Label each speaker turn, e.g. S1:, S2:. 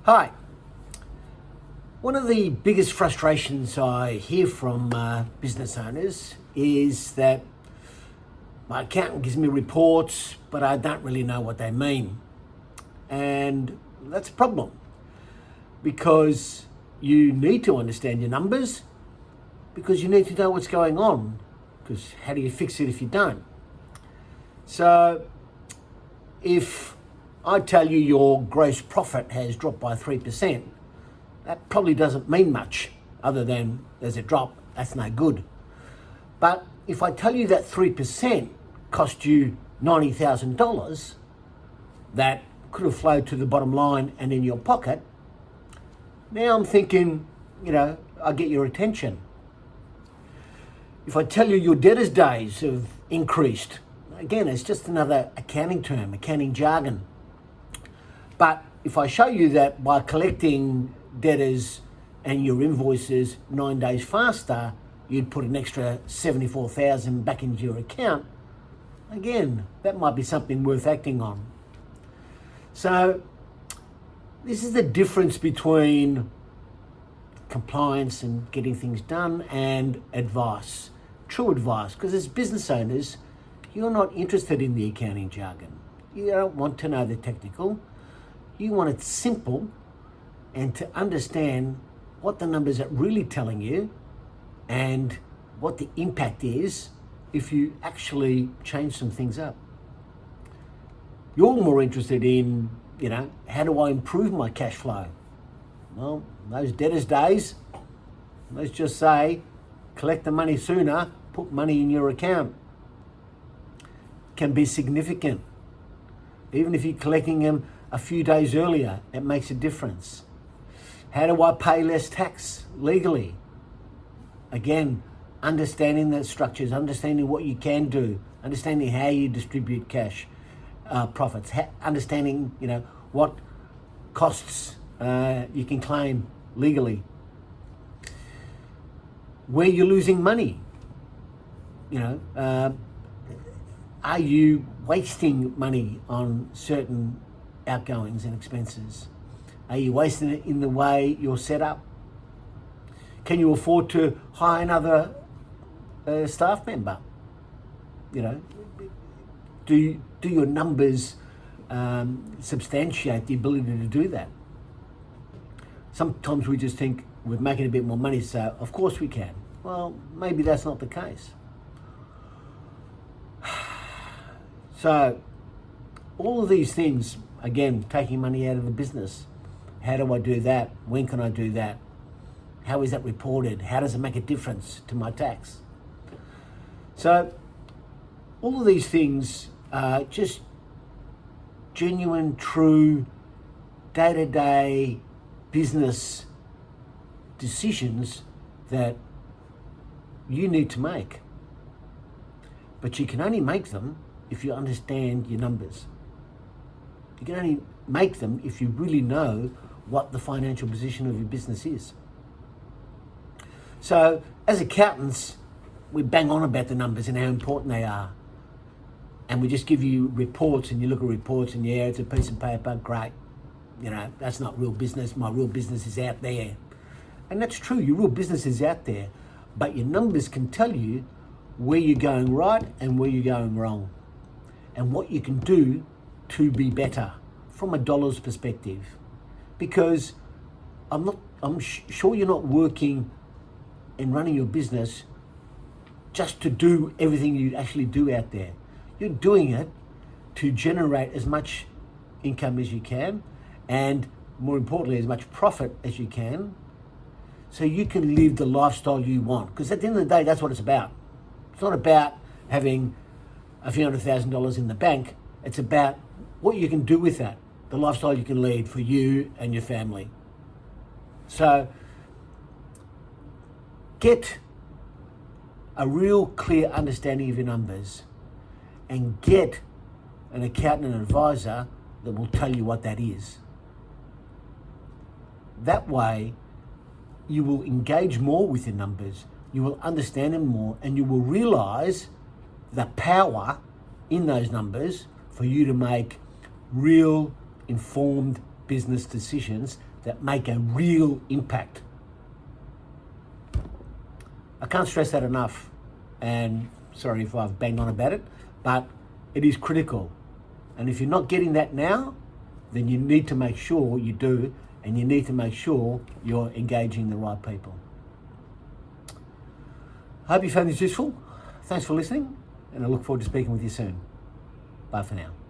S1: Hi. One of the biggest frustrations I hear from business owners is that my accountant gives me reports, but I don't really know what they mean. And that's a problem because you need to understand your numbers, because you need to know what's going on, because how do you fix it if you don't? So if I tell you your gross profit has dropped by 3%, that probably doesn't mean much other than there's a drop. That's no good. But if I tell you that 3% cost you $90,000, that could have flowed to the bottom line and in your pocket, now I'm thinking, I get your attention. If I tell you your debtors days have increased, again, it's just another accounting term, accounting jargon. But if I show you that by collecting debtors and your invoices 9 days faster, you'd put an extra $74,000 back into your account, again, that might be something worth acting on. So this is the difference between compliance and getting things done and advice, true advice, because as business owners, you're not interested in the accounting jargon. You don't want to know the technical. You want it simple and to understand what the numbers are really telling you and what the impact is if you actually change some things up. You're more interested in, how do I improve my cash flow? Well, those debtors days, let's just say, collect the money sooner, put money in your account, can be significant. Even if you're collecting them a few days earlier, it makes a difference. How do I pay less tax legally? Again, understanding the structures, understanding what you can do, understanding how you distribute cash, profits, understanding, what costs you can claim legally. Where you're losing money, are you wasting money on certain outgoings and expenses? Are you wasting it in the way you're set up? Can you afford to hire another staff member? Do your numbers substantiate the ability to do that? Sometimes we just think we're making a bit more money, so of course we can. Well, maybe that's not the case. So all of these things, again, taking money out of the business. How do I do that? When can I do that? How is that reported? How does it make a difference to my tax? So all of these things are just genuine, true, day-to-day business decisions that you need to make. But you can only make them if you understand your numbers. You can only make them if you really know what the financial position of your business is. So as accountants, we bang on about the numbers and how important they are. And we just give you reports and you look at reports and it's a piece of paper, great. That's not real business. My real business is out there. And that's true, your real business is out there. But your numbers can tell you where you're going right and where you're going wrong. And what you can do to be better from a dollar's perspective. Because I'm sure you're not working and running your business just to do everything you actually do out there. You're doing it to generate as much income as you can, and more importantly, as much profit as you can, so you can live the lifestyle you want. Because at the end of the day, that's what it's about. It's not about having a few $100,000 in the bank. It's about what you can do with that, the lifestyle you can lead for you and your family. So get a real clear understanding of your numbers and get an accountant and advisor that will tell you what that is. That way, you will engage more with your numbers, you will understand them more, and you will realize the power in those numbers for you to make real informed business decisions that make a real impact. I can't stress that enough, and sorry if I've banged on about it, but it is critical. And if you're not getting that now, then you need to make sure you do, and you need to make sure you're engaging the right people. I hope you found this useful. Thanks for listening, and I look forward to speaking with you soon. Bye for now.